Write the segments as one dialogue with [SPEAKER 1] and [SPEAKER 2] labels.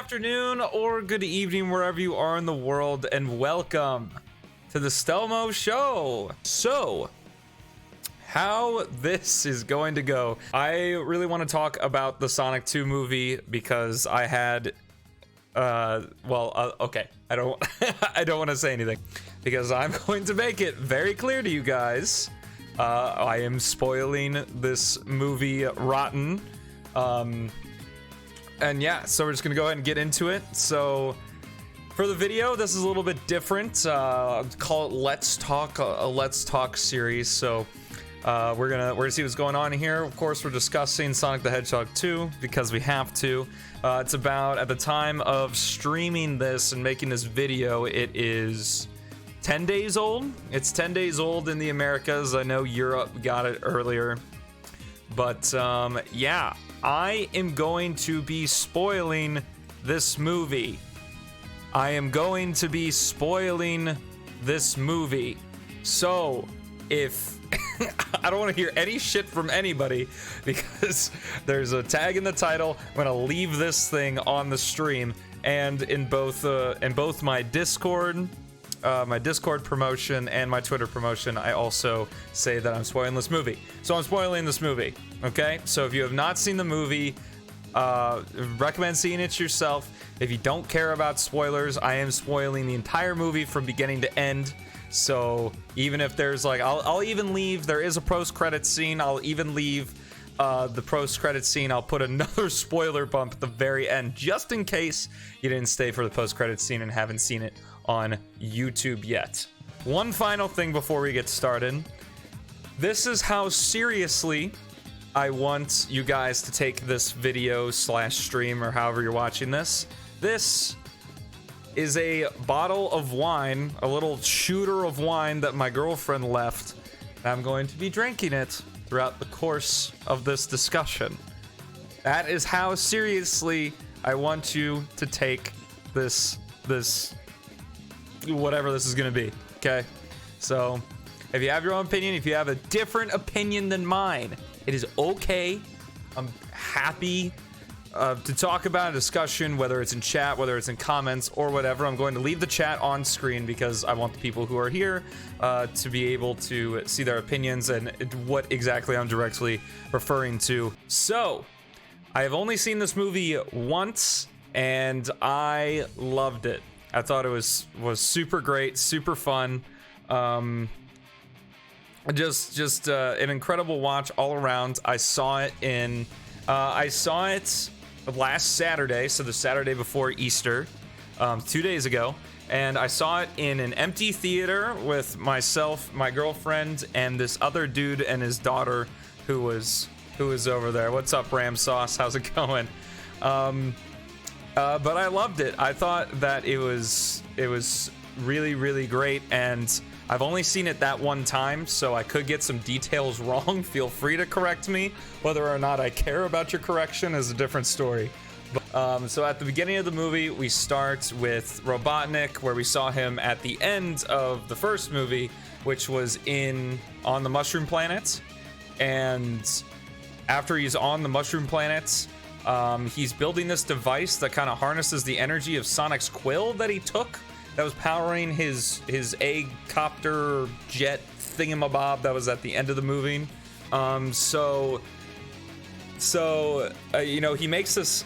[SPEAKER 1] afternoon or good evening wherever you are in the world, and welcome to the Stelmo Show. So, how this is going to go. I really want to talk about the Sonic 2 movie because I had okay, I don't I don't want to say anything because I'm going to make it very clear to you guys. I am spoiling this movie rotten. And yeah, so we're just gonna go ahead and get into it. So for the video, this is a little bit different. Call it Let's Talk, a Let's Talk series. So we're gonna see what's going on here. Of course, we're discussing Sonic the Hedgehog 2 because we have to. It's about, at the time of streaming this and making this video, it is 10 days old. It's 10 days old in the Americas. I know Europe got it earlier, but yeah, I am going to be spoiling this movie. I am going to be spoiling this movie. So if I don't want to hear any shit from anybody because there's a tag in the title. I'm gonna leave this thing on the stream and in both my Discord promotion and my Twitter promotion, I also say that I'm spoiling this movie. So I'm spoiling this movie, okay? So if you have not seen the movie, recommend seeing it yourself. If you don't care about spoilers, I am spoiling the entire movie from beginning to end. So even if there's like, I'll even leave, there is a post-credit scene, I'll even leave the post-credit scene. I'll put another spoiler bump at the very end, just in case you didn't stay for the post-credit scene and haven't seen it on YouTube yet. One final thing before we get started. This is how seriously I want you guys to take this video / stream or however you're watching this. This is a bottle of wine, a little shooter of wine that my girlfriend left, and I'm going to be drinking it throughout the course of this discussion. That is how seriously I want you to take this whatever this is gonna be, okay? So if you have your own opinion, if you have a different opinion than mine, it is okay. I'm happy to talk about a discussion, whether it's in chat, whether it's in comments or whatever. I'm going to leave the chat on screen because I want the people who are here to be able to see their opinions and what exactly I'm directly referring to. So I have only seen this movie once and I loved it. I thought it was super great, super fun. Just an incredible watch all around. I saw it last Saturday, so the Saturday before Easter, 2 days ago, and I saw it in an empty theater with myself, my girlfriend, and this other dude and his daughter who was over there. What's up, Ram Sauce? How's it going? But I loved it. I thought that it was really, really great, and I've only seen it that one time, so I could get some details wrong. Feel free to correct me. Whether or not I care about your correction is a different story. So at the beginning of the movie, we start with Robotnik, where we saw him at the end of the first movie, which was on the Mushroom Planet. And after he's on the Mushroom Planet, he's building this device that kind of harnesses the energy of Sonic's quill that he took, that was powering his egg copter jet thingamabob that was at the end of the movie. You know, he makes this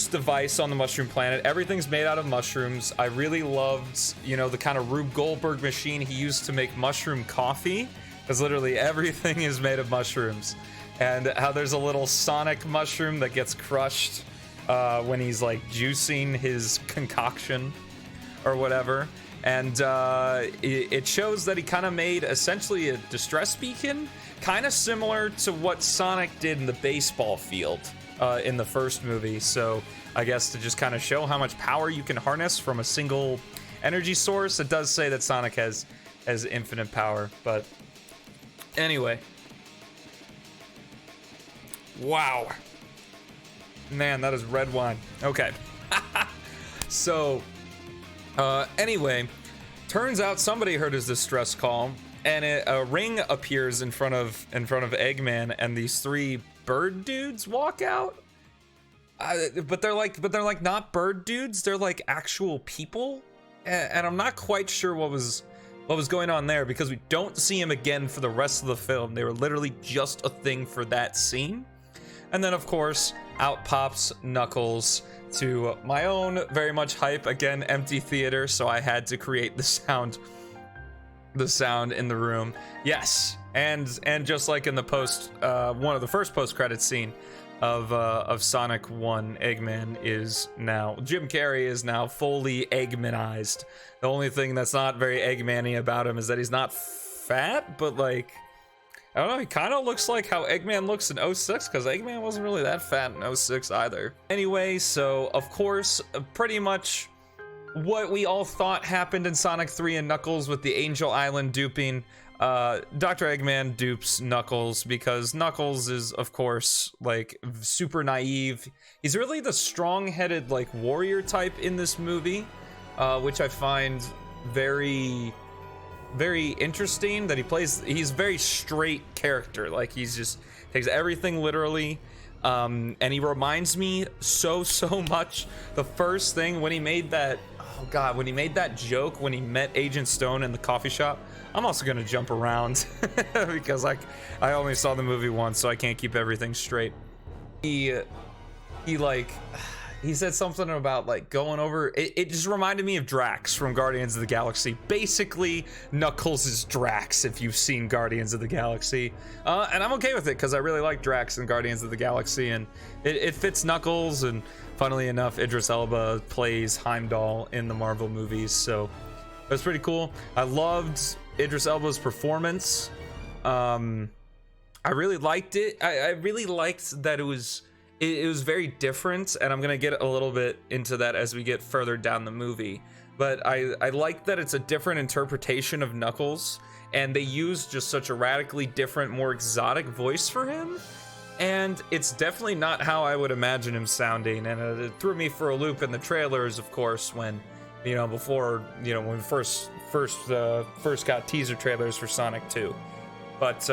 [SPEAKER 1] device on the Mushroom Planet. Everything's made out of mushrooms. I really loved, you know, the kind of Rube Goldberg machine he used to make mushroom coffee, because literally everything is made of mushrooms. And how there's a little Sonic mushroom that gets crushed when he's like juicing his concoction or whatever. And it shows that he kind of made essentially a distress beacon, kind of similar to what Sonic did in the baseball field in the first movie. So I guess to just kind of show how much power you can harness from a single energy source. It does say that Sonic has infinite power, but anyway. Wow. Man, that is red wine. Okay. So, anyway, turns out somebody heard his distress call, and a ring appears in front of Eggman, and these three bird dudes walk out. but they're like not bird dudes. They're like actual people, and I'm not quite sure what was going on there, because we don't see him again for the rest of the film. They were literally just a thing for that scene. And then of course out pops Knuckles to my own very much hype, again empty theater, so I had to create the sound in the room. Yes, and just like in the one of the first post-credits scene of Sonic 1, Eggman is now, Jim Carrey is now fully Eggmanized. The only thing that's not very Eggman-y about him is that he's not fat, but like, I don't know, he kind of looks like how Eggman looks in 06, because Eggman wasn't really that fat in 06 either. Anyway, so of course, pretty much what we all thought happened in Sonic 3 and Knuckles with the Angel Island duping. Dr. Eggman dupes Knuckles because Knuckles is, of course, like super naive. He's really the strong-headed, like, warrior type in this movie, which I find very, very interesting. That he's a very straight character. Like, he's just takes everything literally. And he reminds me so much the first thing when he made that, oh god, when he made that joke when he met Agent Stone in the coffee shop. I'm also gonna jump around because I only saw the movie once, so I can't keep everything straight. He said something about like going over, it just reminded me of Drax from Guardians of the Galaxy. Basically, Knuckles is Drax if you've seen Guardians of the Galaxy. And I'm okay with it because I really like Drax in Guardians of the Galaxy, and it fits Knuckles, and funnily enough, Idris Elba plays Heimdall in the Marvel movies, so that's pretty cool. I loved Idris Elba's performance. I really liked it. I really liked that it was very different, and I'm gonna get a little bit into that as we get further down the movie. But I like that it's a different interpretation of Knuckles, and they use just such a radically different, more exotic voice for him. And it's definitely not how I would imagine him sounding, and it threw me for a loop in the trailers, of course, when, you know, before, you know, when we first got teaser trailers for Sonic 2. But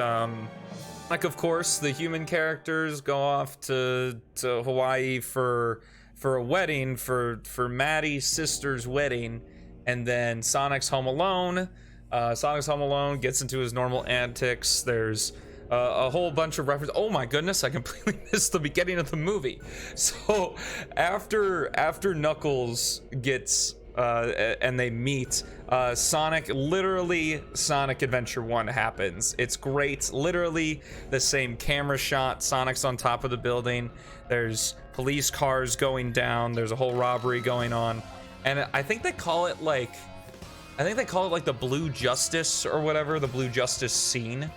[SPEAKER 1] like, of course, the human characters go off to Hawaii for a wedding, for Maddie's sister's wedding, and then Sonic's home alone. Sonic's home alone, gets into his normal antics. There's a whole bunch of references. Oh my goodness, I completely missed the beginning of the movie. So after Knuckles gets and they meet, Sonic Adventure 1 happens. It's great. Literally the same camera shot. Sonic's on top of the building. There's police cars going down. There's a whole robbery going on. And I think they call it like the Blue Justice or whatever, the Blue Justice scene.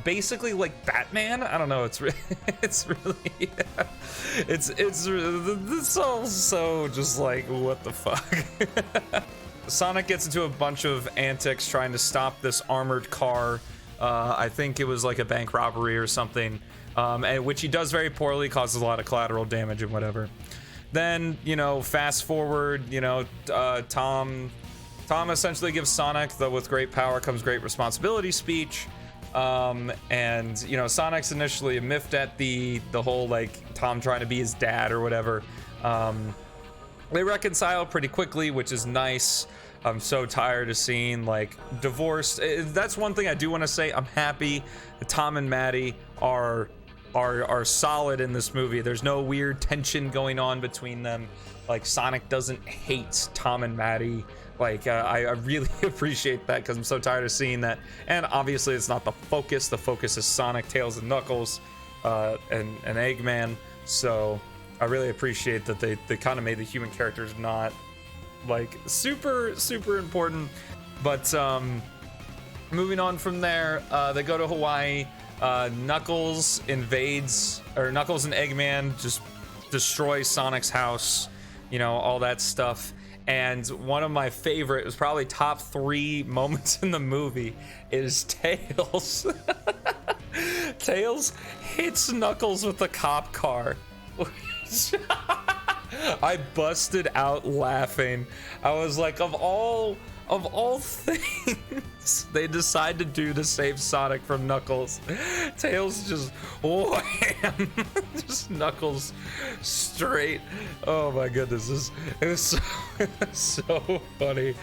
[SPEAKER 1] Basically like Batman. I don't know. It's really, it's all so just like, what the fuck. Sonic gets into a bunch of antics trying to stop this armored car. I think it was like a bank robbery or something, and which he does very poorly, causes a lot of collateral damage and whatever. Then, you know, fast forward, you know, Tom essentially gives Sonic the "with great power comes great responsibility" speech. And you know, Sonic's initially miffed at the whole like Tom trying to be his dad or whatever. They reconcile pretty quickly, which is nice. I'm so tired of seeing like divorce. That's one thing I do want to say. I'm happy that Tom and Maddie are solid in this movie. There's no weird tension going on between them. Like, Sonic doesn't hate Tom and Maddie. Like, I really appreciate that, because I'm so tired of seeing that. And obviously it's not the focus. The focus is Sonic, Tails, and Knuckles, and Eggman. So I really appreciate that they kind of made the human characters not like super important. But moving on from there, they go to Hawaii. Knuckles and Eggman just destroy Sonic's house, you know, all that stuff. And one of my favorite, it was probably top 3 moments in the movie, is Tails. Tails hits Knuckles with the cop car. I busted out laughing. I was like, of all of all things, they decide to do to save Sonic from Knuckles. Tails just wham, just Knuckles straight. Oh my goodness, it was so, so funny.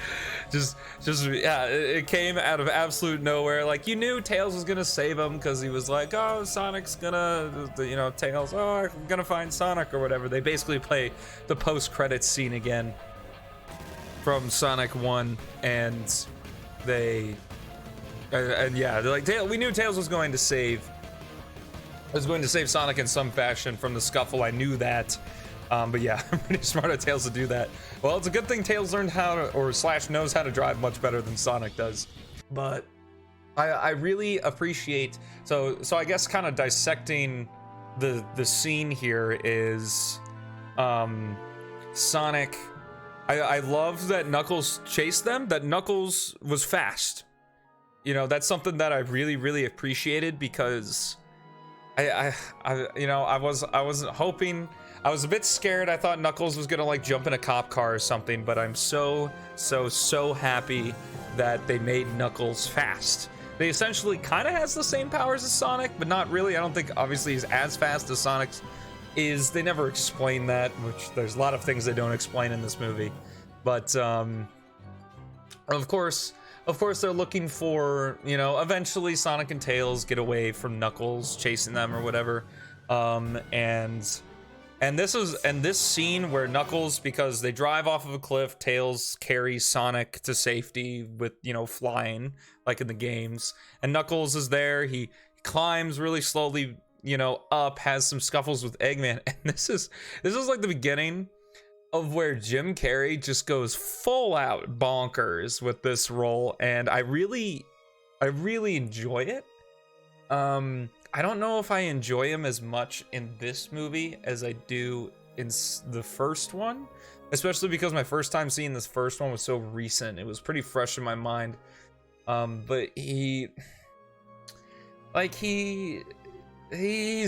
[SPEAKER 1] Just yeah, it came out of absolute nowhere. Like, you knew Tails was gonna save him because he was like, oh, Sonic's gonna, you know, Tails, oh, I'm gonna find Sonic or whatever. They basically play the post-credits scene again from Sonic 1, and they and yeah, they're like, we knew Tails was going to save Sonic in some fashion from the scuffle. I knew that. But yeah, pretty smart of Tails to do that. Well, it's a good thing Tails learned how to, or slash knows how to drive much better than Sonic does. But I really appreciate, so I guess kind of dissecting the scene here is Sonic. I love that Knuckles chased them, that Knuckles was fast. You know, that's something that I really appreciated, because I wasn't hoping. I was a bit scared. I thought Knuckles was gonna like jump in a cop car or something, but I'm so happy that they made Knuckles fast. They essentially kind of has the same powers as Sonic, but not really. I don't think obviously he's as fast as Sonic is. They never explain that, which there's a lot of things they don't explain in this movie. But of course they're looking for, you know, eventually Sonic and Tails get away from Knuckles chasing them or whatever. And this scene where Knuckles, because they drive off of a cliff, Tails carries Sonic to safety with, you know, flying like in the games, and Knuckles is there. He climbs really slowly, you know, up, has some scuffles with Eggman, and this is like the beginning of where Jim Carrey just goes full out bonkers with this role, and I really enjoy it. I don't know if I enjoy him as much in this movie as I do in the first one, especially because my first time seeing this first one was so recent. It was pretty fresh in my mind. But he's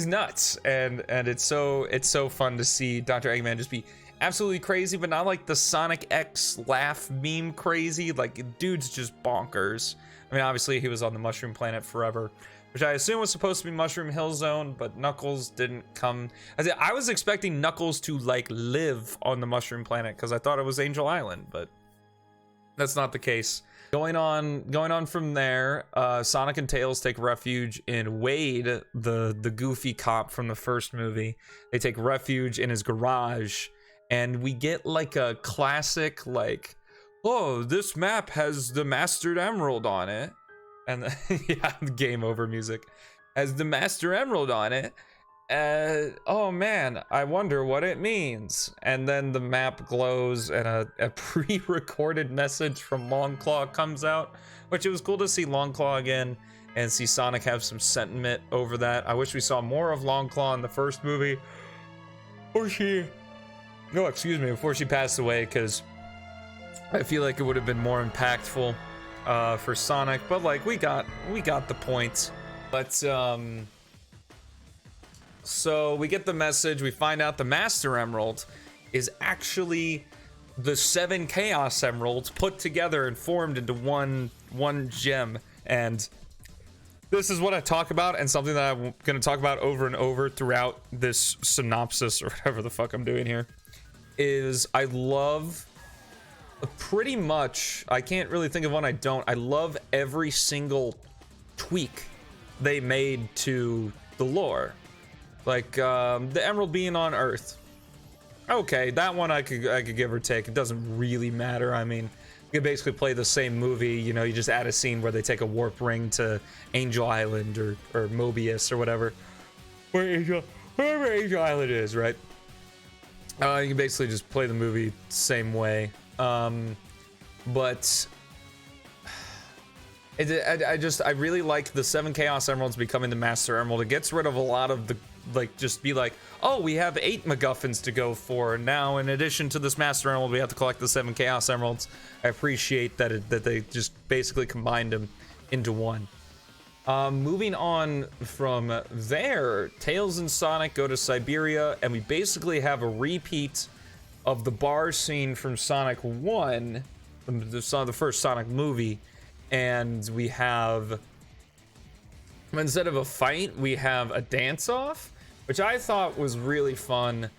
[SPEAKER 1] nuts, and it's so fun to see Dr. Eggman just be absolutely crazy, but not like the Sonic X laugh meme crazy. Like, dude's just bonkers. I mean, obviously he was on the Mushroom Planet forever, which I assume was supposed to be Mushroom Hill Zone, but Knuckles didn't come. I was expecting Knuckles to like live on the Mushroom Planet because I thought it was Angel Island, but that's not the case. Going on from there, Sonic and Tails take refuge in Wade, the goofy cop from the first movie. They take refuge in his garage, and we get like a classic, like, oh, this map has the Mastered Emerald on it. And yeah, game over music. Has the Master Emerald on it. Oh man, I wonder what it means. And then the map glows, and a pre-recorded message from Longclaw comes out, which it was cool to see Longclaw again and see Sonic have some sentiment over that. I wish we saw more of Longclaw in the first movie. Before she passed away, because I feel like it would have been more impactful for Sonic, but like we got the point. But so we get the message, we find out the Master Emerald is actually the 7 Chaos Emeralds put together and formed into one gem. And this is what I talk about, and something that I'm going to talk about over and over throughout this synopsis, or whatever the fuck I'm doing here, is I love pretty much, I can't really think of one I don't. I love every single tweak they made to the lore. Like the emerald being on Earth. Okay, that one I could give or take. It doesn't really matter. I mean, you could basically play the same movie, you know, you just add a scene where they take a warp ring to Angel Island or Mobius or whatever. Wherever Angel Island is, right? You can basically just play the movie same way. But I really like the 7 Chaos Emeralds becoming the Master Emerald. It gets rid of a lot of the, like, just be like, oh, we have 8 MacGuffins to go for. Now, in addition to this Master Emerald, we have to collect the 7 Chaos Emeralds. I appreciate that they just basically combined them into one. Moving on from there, Tails and Sonic go to Siberia, and we basically have a repeat of the bar scene from Sonic 1, the first Sonic movie, and we have, instead of a fight, we have a dance-off, which I thought was really fun.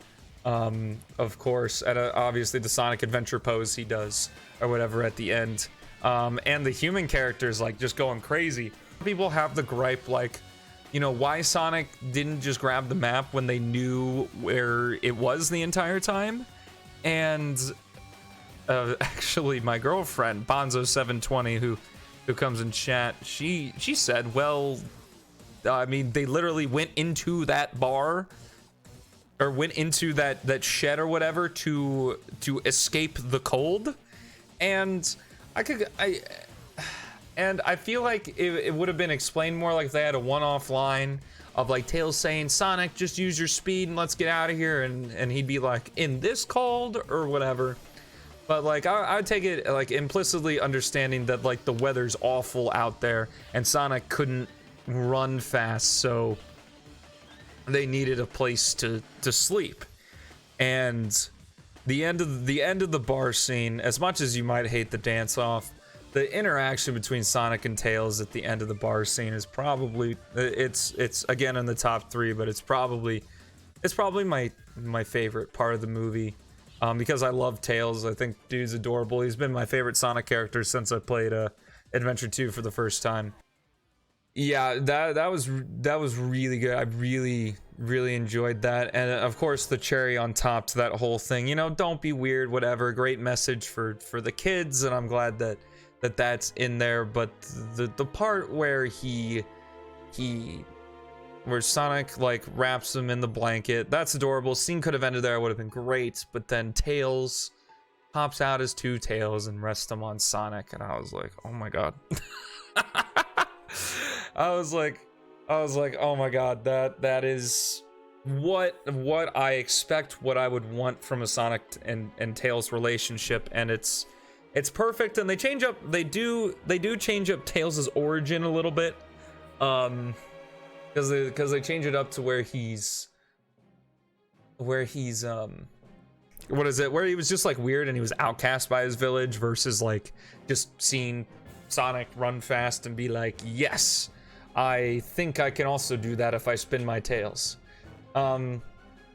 [SPEAKER 1] Of course, obviously the Sonic Adventure pose he does, or whatever, at the end. And the human characters, like, just going crazy. People have the gripe, like, you know, why Sonic didn't just grab the map when they knew where it was the entire time. And actually, my girlfriend, Bonzo720, who comes in chat, she said, well, I mean, they literally went into that bar, or went into that shed or whatever to escape the cold. And I feel like it would have been explained more, like they had a one-off line of like Tails saying, Sonic, just use your speed and let's get out of here, and he'd be like, in this cold or whatever. But like I would take it like implicitly understanding that like the weather's awful out there and Sonic couldn't run fast, so they needed a place to sleep. And the end of the bar scene, as much as you might hate the dance off, the interaction between Sonic and Tails at the end of the bar scene is probably, it's again in the top 3, but it's probably my favorite part of the movie, because I love Tails. I think dude's adorable. He's been my favorite Sonic character since I played Adventure 2 for the first time. Yeah, that was really good. I really enjoyed that. And of course the cherry on top to that whole thing, you know, don't be weird, whatever, great message for the kids, and I'm glad that's in there. But the part where where Sonic like wraps him in the blanket, that's adorable. Scene could have ended there, it would have been great. But then Tails pops out his 2 tails and rests them on Sonic, and I was like, oh my god. I was like, oh my god, that is what I expect, what I would want from a Sonic and Tails relationship, and it's perfect. And they do change up Tails' origin a little bit, because they change it up to where he's what is it, where he was just like weird and he was outcast by his village, versus like just seeing Sonic run fast and be like, yes, I think I can also do that if I spin my tails. Now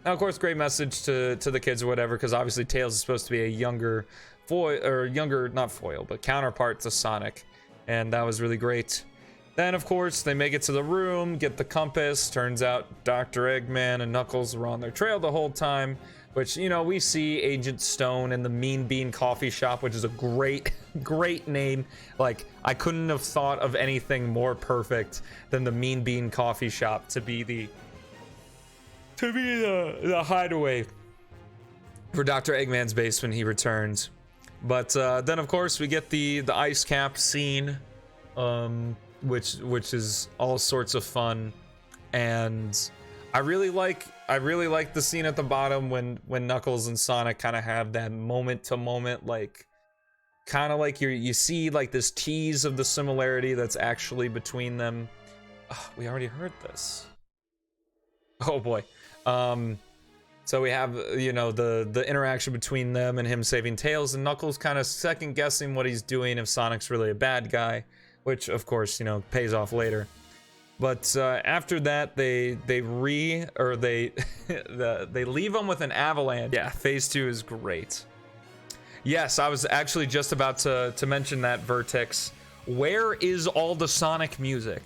[SPEAKER 1] of course, great message to the kids or whatever, because obviously Tails is supposed to be a younger not foil, but counterpart to Sonic, and that was really great. Then of course they make it to the room, get the compass. Turns out Dr. Eggman and Knuckles were on their trail the whole time, which, you know, we see Agent Stone in the Mean Bean Coffee Shop, which is a great name. Like, I couldn't have thought of anything more perfect than the Mean Bean Coffee Shop to be the hideaway for Dr. Eggman's base when he returns. But then of course we get the ice cap scene, which is all sorts of fun. And I really like the scene at the bottom when Knuckles and Sonic kind of have that moment to moment, like kind of like you see like this tease of the similarity that's actually between them. Oh, we already heard this. Oh boy. So we have, you know, the interaction between them and him saving Tails, and Knuckles kind of second guessing what he's doing if Sonic's really a bad guy, which of course, you know, pays off later. But after that, they leave him with an avalanche. Yeah, phase 2 is great. Yes, I was actually just about to mention that, Vertex. Where is all the Sonic music?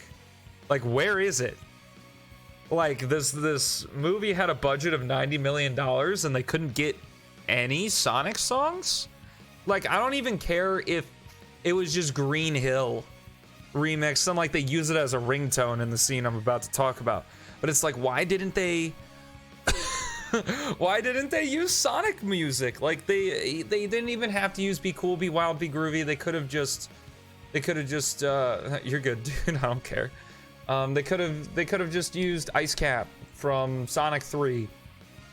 [SPEAKER 1] Like, where is it? Like, this movie had a budget of $90 million and they couldn't get any Sonic songs? Like, I don't even care if it was just Green Hill remixed, and like they use it as a ringtone in the scene I'm about to talk about. But it's like, why didn't they use Sonic music? Like, they didn't even have to use Be Cool, Be Wild, Be Groovy. They could have just you're good, dude, I don't care. They could have just used Ice Cap from Sonic 3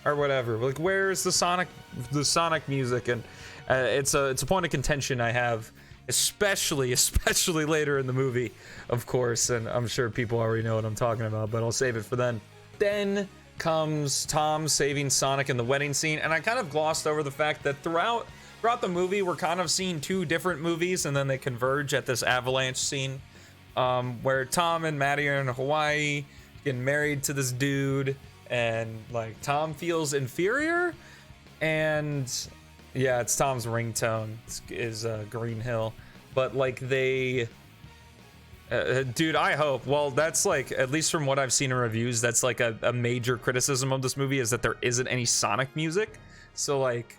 [SPEAKER 1] or whatever. Like, where's the Sonic music? And it's a point of contention I have, especially later in the movie, of course, and I'm sure people already know what I'm talking about, but I'll save it for then. Then comes Tom saving Sonic in the wedding scene, and I kind of glossed over the fact that throughout throughout the movie, we're kind of seeing two different movies, and then they converge at this avalanche scene, where Tom and Maddie are in Hawaii, getting married to this dude, and like Tom feels inferior, and yeah, it's Tom's ringtone is Green Hill, but like they. Dude, I hope. Well, that's like, at least from what I've seen in reviews, that's like a major criticism of this movie is that there isn't any Sonic music. So like,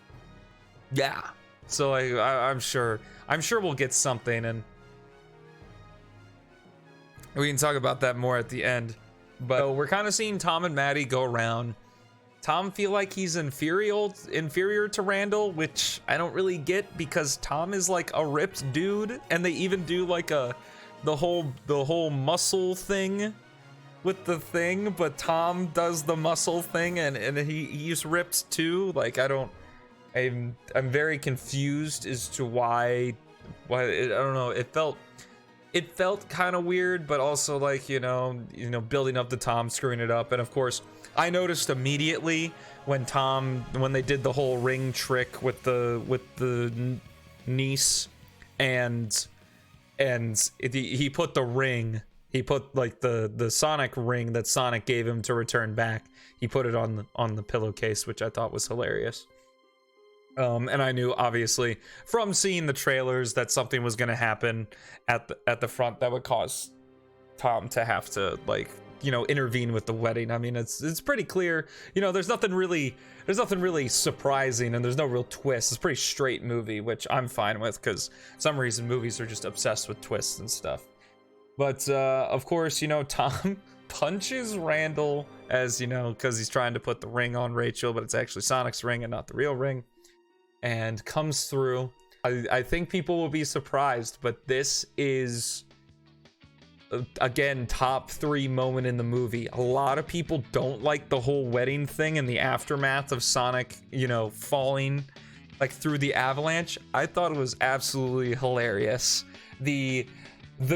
[SPEAKER 1] yeah. So like, I'm sure we'll get something, and we can talk about that more at the end. But so we're kind of seeing Tom and Maddie go around. Tom feel like he's inferior to Randall, which I don't really get because Tom is like a ripped dude, and they even do like the whole muscle thing with the thing, but Tom does the muscle thing, and he's ripped too. Like I'm very confused as to why I don't know. It felt kind of weird, but also like you know building up to Tom screwing it up. And of course I noticed immediately when they did the whole ring trick with the niece, and he put the ring, he put like the Sonic ring that Sonic gave him to return back, he put it on the pillowcase, which I thought was hilarious. And I knew obviously from seeing the trailers that something was going to happen at the front that would cause Tom to have to like intervene with the wedding. I mean, it's pretty clear. There's nothing really surprising, and there's no real twist. It's a pretty straight movie, which I'm fine with, because for some reason movies are just obsessed with twists and stuff. But of course, Tom punches Randall, as because he's trying to put the ring on Rachel, but it's actually Sonic's ring and not the real ring, and comes through. I think people will be surprised, but this is again top 3 moment in the movie. A lot of people don't like the whole wedding thing and the aftermath of Sonic falling like through the avalanche. I thought it was absolutely hilarious. The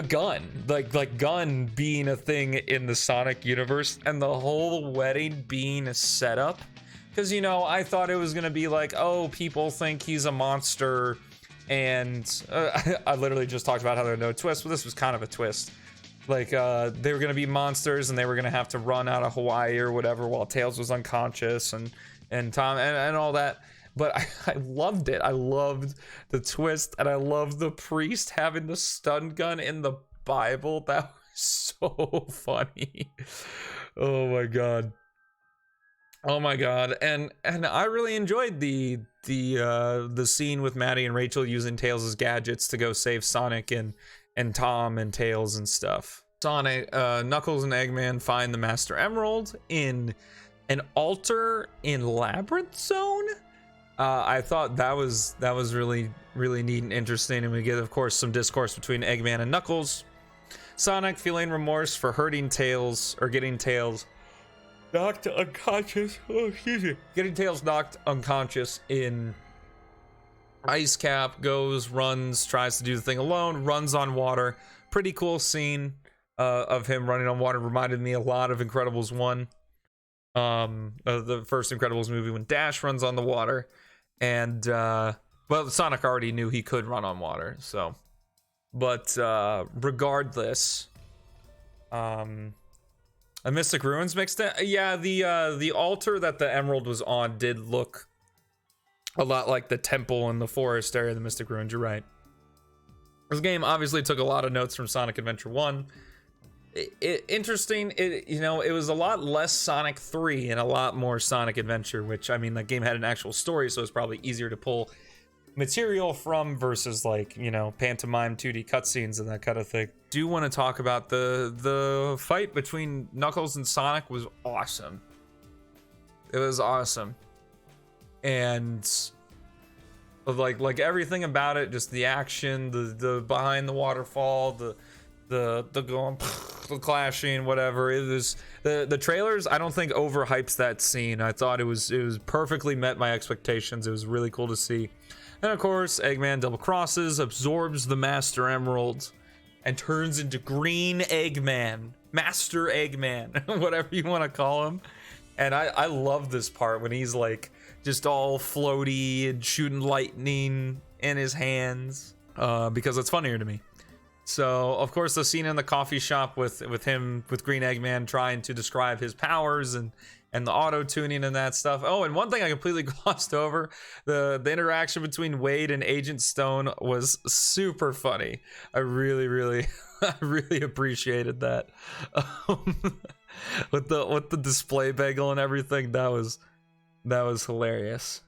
[SPEAKER 1] gun, like gun being a thing in the Sonic universe, and the whole wedding being a setup, because I thought it was gonna be like, oh, people think he's a monster, and I literally just talked about how there are no twists, but this was kind of a twist. Like they were gonna be monsters, and they were gonna have to run out of Hawaii or whatever while Tails was unconscious, and Tom and all that. But I loved it. I loved the twist, and I loved the priest having the stun gun in the Bible. That was so funny. Oh my god. And I really enjoyed the scene with Maddie and Rachel using Tails' gadgets to go save Sonic and Tom and Tails and stuff. Sonic, Knuckles and Eggman find the Master Emerald in an altar in Labyrinth Zone. I thought that was really, really neat and interesting, and we get, of course, some discourse between Eggman and Knuckles. Sonic feeling remorse for hurting Tails, or getting Tails knocked unconscious. Oh, excuse me. Getting Tails knocked unconscious in Ice Cap, goes, runs, tries to do the thing alone, runs on water. Pretty cool scene of him running on water. Reminded me a lot of Incredibles 1. The first Incredibles movie when Dash runs on the water. And well, Sonic already knew he could run on water, so. But regardless, a Mystic Ruins mixed in. Yeah, the altar that the Emerald was on did look a lot like the temple in the forest area of the Mystic Ruins. You're right. This game obviously took a lot of notes from Sonic Adventure 1. Interesting. It was a lot less Sonic 3 and a lot more Sonic Adventure, which, I mean, that game had an actual story, so it's probably easier to pull material from versus like, pantomime 2D cutscenes and that kind of thing. Do want to talk about the fight between Knuckles and Sonic was awesome. It was awesome. And like everything about it, just the action, the behind the waterfall, the going, the clashing, whatever. It was the trailers, I don't think overhypes that scene. I thought it was perfectly met my expectations. It was really cool to see. And of course, Eggman double crosses, absorbs the Master Emerald, and turns into Green Eggman, Master Eggman, whatever you want to call him. And I love this part when he's like just all floaty and shooting lightning in his hands, because it's funnier to me. So of course the scene in the coffee shop with him with Green Eggman trying to describe his powers and the auto tuning and that stuff. Oh, and one thing I completely glossed over, the interaction between Wade and Agent Stone was super funny. I really I really appreciated that. With the display bagel and everything, that was hilarious.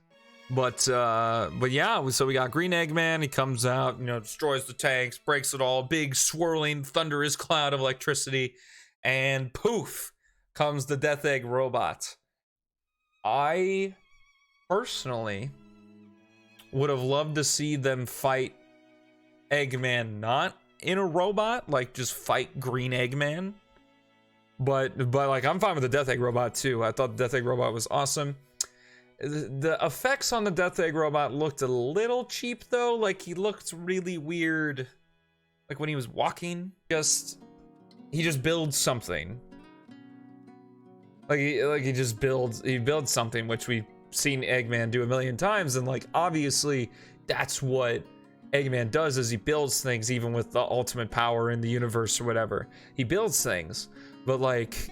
[SPEAKER 1] But yeah, so we got Green Eggman. He comes out, you know, destroys the tanks, breaks it all, big swirling thunderous cloud of electricity, and poof comes the Death Egg robot. I personally would have loved to see them fight Eggman not in a robot, like just fight Green Eggman. But like, I'm fine with the Death Egg robot too. I thought the Death Egg robot was awesome. The effects on the Death Egg robot looked a little cheap though. Like, he looked really weird, like when he was walking. He just builds something. He builds something, which we've seen Eggman do a million times, and like obviously that's what Eggman does, is he builds things, even with the ultimate power in the universe or whatever. He builds things, but like,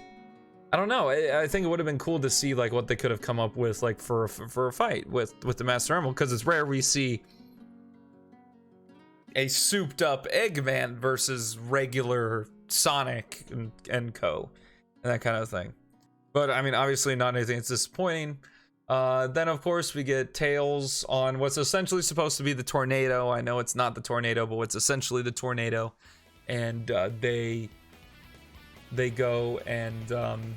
[SPEAKER 1] I don't know. I think it would have been cool to see like what they could have come up with, like for a fight with the Master Emerald, because it's rare we see a souped up Eggman versus regular Sonic and co, and that kind of thing. But I mean, obviously not anything that's disappointing. Then of course we get Tails on what's essentially supposed to be the tornado. I know it's not the tornado, but what's essentially the tornado, and they go and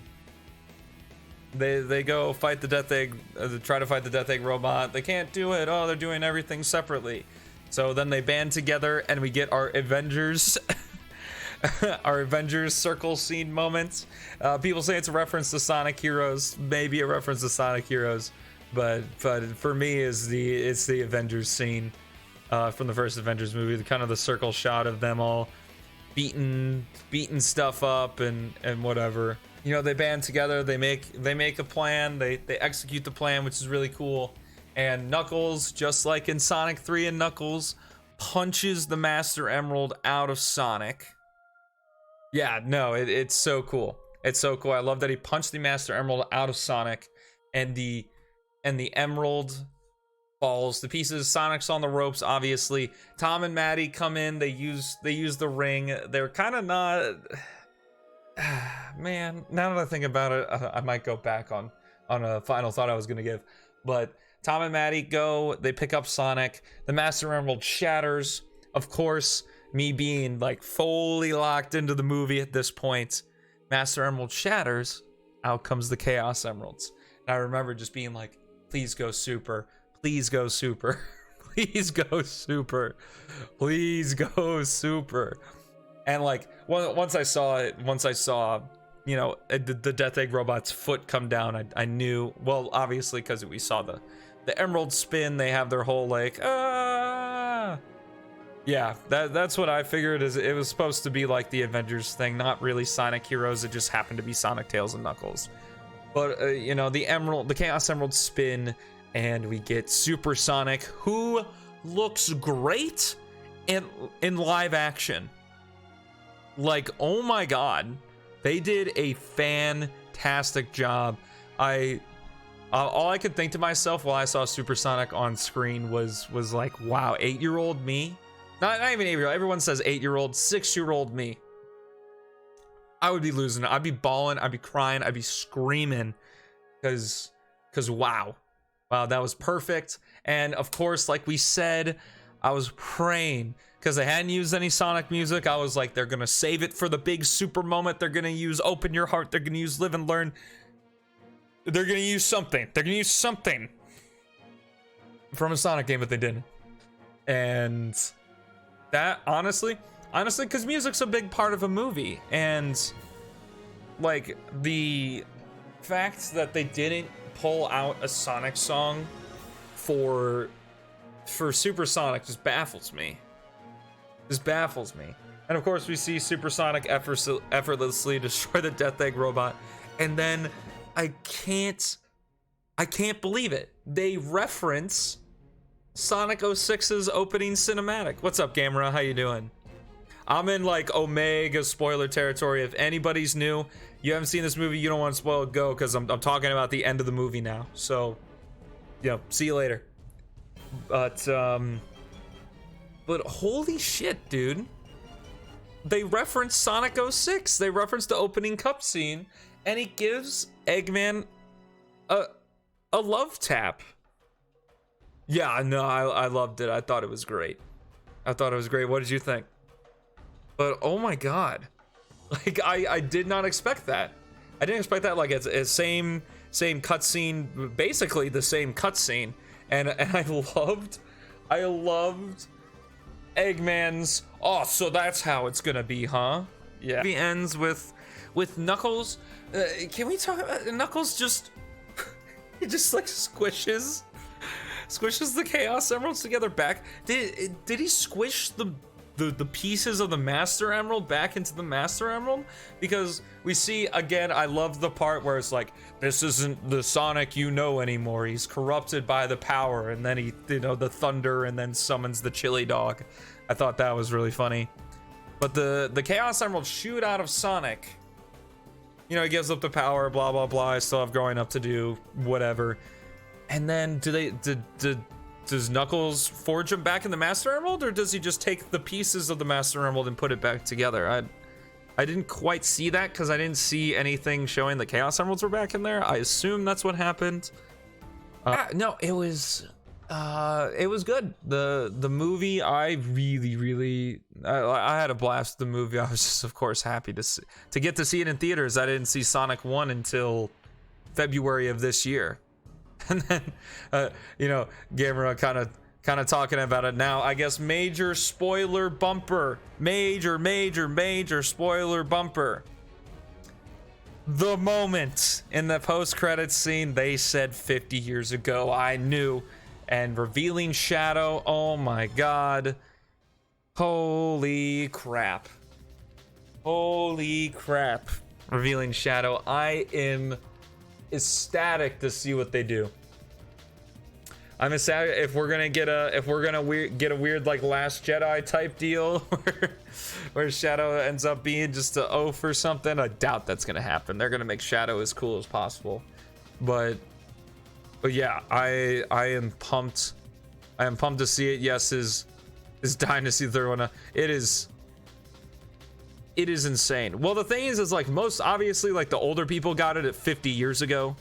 [SPEAKER 1] they go fight the Death Egg, try to fight the Death Egg robot. They can't do it. Oh, they're doing everything separately. So then they band together and we get our Avengers our Avengers circle scene moments. People say it's a reference to Sonic Heroes, maybe a reference to Sonic Heroes, but for me it's the Avengers scene from the first Avengers movie, the kind of the circle shot of them all beating stuff up and whatever. You know, they band together, they make a plan, they execute the plan, which is really cool. And Knuckles, just like in Sonic 3 and Knuckles, punches the Master Emerald out of Sonic. Yeah, no, it's so cool. It's so cool. I love that he punched the Master Emerald out of Sonic, and the Emerald falls to pieces. Sonic's on the ropes, obviously. Tom and Maddie come in. They use the ring. They're kind of not. Man, now that I think about it, I might go back on a final thought I was gonna give. But Tom and Maddie go. They pick up Sonic. The Master Emerald shatters. Of course, me being like fully locked into the movie at this point, Master Emerald shatters. Out comes the Chaos Emeralds. And I remember just being like, please go super. Please go super. Please go super. Please go super. And like, once I saw, you know, the Death Egg robot's foot come down, I knew, well, obviously, because we saw the Emerald spin, they have their whole like, ah. Yeah, that's what I figured. Is it was supposed to be like the Avengers thing, not really Sonic Heroes. It just happened to be Sonic, Tails, and Knuckles. But you know, the Chaos Emerald spin, and we get Super Sonic, who looks great in live action. Like, oh my god, they did a fantastic job. All I could think to myself while I saw Super Sonic on screen was like, wow, 8-year-old me. Not even 8-year-old. Everyone says 8-year-old, 6-year-old me. I would be losing it. I'd be bawling. I'd be crying. I'd be screaming. Cause wow, that was perfect. And of course, like we said, I was praying because they hadn't used any Sonic music. I was like, they're gonna save it for the big super moment. They're gonna use Open Your Heart. They're gonna use Live and Learn. They're gonna use something. They're gonna use something from a Sonic game, but they didn't. And that honestly, because music's a big part of a movie, and like the fact that they didn't pull out a Sonic song for Super Sonic just baffles me. And of course, we see Super Sonic effortlessly destroy the Death Egg robot, and then I can't believe it. They reference Sonic 06's opening cinematic. What's up, Gamera? How you doing? I'm in like Omega spoiler territory. If anybody's new, you haven't seen this movie, you don't want to spoil it, go, because I'm talking about the end of the movie now. So, you know, see you later. But holy shit, dude. They reference Sonic 06. They reference the opening cutscene, and he gives Eggman a love tap. Yeah, no, I loved it. I thought it was great. What did you think? But oh my god, like I did not expect that. I didn't expect that. Like it's same cutscene, basically the same cutscene, and I loved Eggman's. Oh, so that's how it's gonna be, huh? Yeah. He ends with Knuckles. Can we talk about Knuckles? Just he just like squishes the Chaos Emeralds together back. Did he squish the pieces of the Master Emerald back into the Master Emerald? Because we see, again, I love the part where it's like, this isn't the Sonic you know anymore. He's corrupted by the power, and then he, you know, the thunder, and then summons the chili dog. I thought that was really funny. But the Chaos Emerald shoot out of Sonic. You know, he gives up the power, blah, blah, blah. I still have growing up to do, whatever. And then does Knuckles forge him back in the Master Emerald, or does he just take the pieces of the Master Emerald and put it back together? I didn't quite see that because I didn't see anything showing the Chaos Emeralds were back in there. I assume that's what happened. No, it was good. The movie, I really I had a blast with the movie. I was just, of course, happy to get to see it in theaters. I didn't see Sonic 1 until February of this year. And then, you know, Gamera kind of talking about it now. I guess major spoiler bumper. Major spoiler bumper. The moment in the post-credits scene they said 50 years ago, I knew. And revealing Shadow, oh my god. Holy crap. Revealing Shadow. I am ecstatic to see what they do. I'm ecstatic if we're gonna get a weird like Last Jedi type deal where Shadow ends up being just a oaf or something. I doubt that's gonna happen. They're gonna make Shadow as cool as possible. But yeah, I am pumped. I am pumped to see it. Yes, his Dynasty third one. It is insane. Well, the thing is like most obviously like the older people got it at 50 years ago.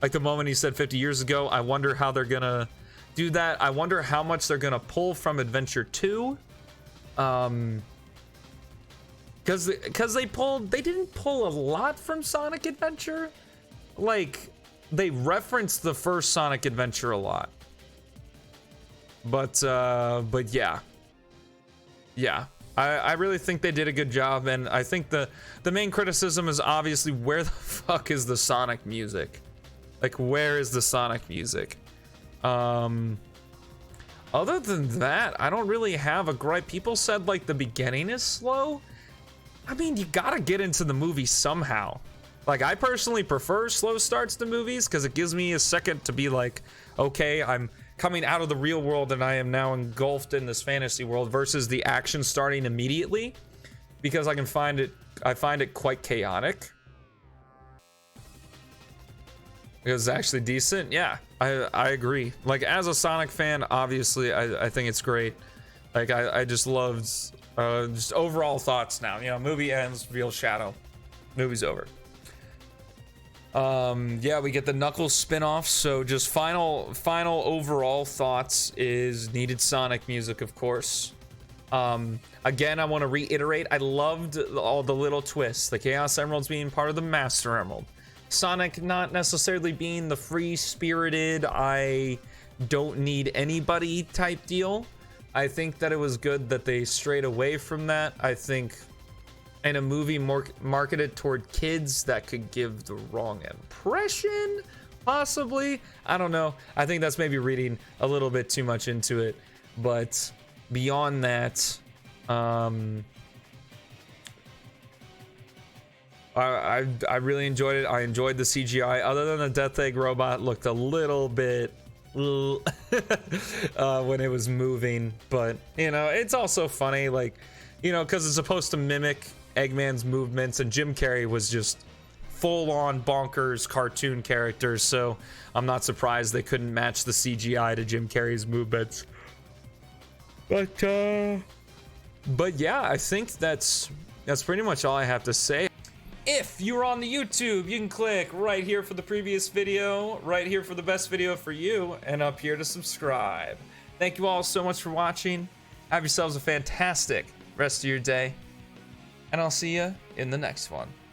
[SPEAKER 1] Like the moment he said 50 years ago, I wonder how they're gonna do that. I wonder how much they're gonna pull from Adventure 2. Because they didn't pull a lot from Sonic Adventure. Like they referenced the first Sonic Adventure a lot. But yeah. I really think they did a good job, and I think the main criticism is obviously where the fuck is the Sonic music? Like, where is the Sonic music? Other than that, I don't really have a gripe. People said like the beginning is slow. I mean, you gotta get into the movie somehow. Like, I personally prefer slow starts to movies because it gives me a second to be like, okay, I'm coming out of the real world and I am now engulfed in this fantasy world, versus the action starting immediately, because I find it quite chaotic. It was actually decent. Yeah, I agree. Like, as a Sonic fan, obviously I think it's great. Like, I just loved just overall thoughts now. You know, movie ends, reveal Shadow, movie's over. Yeah, we get the Knuckles spin-off. So just final overall thoughts is needed Sonic music, of course. Again, I want to reiterate, I loved all the little twists. The Chaos Emeralds being part of the Master Emerald. Sonic not necessarily being the free-spirited, I don't need anybody type deal. I think that it was good that they strayed away from that. I think in a movie more marketed toward kids, that could give the wrong impression, possibly. I don't know. I think that's maybe reading a little bit too much into it. But beyond that, I really enjoyed it. I enjoyed the CGI. Other than the Death Egg robot looked a little bit when it was moving, but you know, it's also funny, like, you know, because it's supposed to mimic Eggman's movements, and Jim Carrey was just full-on bonkers cartoon characters, so I'm not surprised they couldn't match the CGI to Jim Carrey's movements. But yeah, I think that's pretty much all I have to say. If you're on the YouTube, you can click right here for the previous video, right here for the best video for you, and up here to subscribe. Thank you all so much for watching. Have yourselves a fantastic rest of your day, and I'll see you in the next one.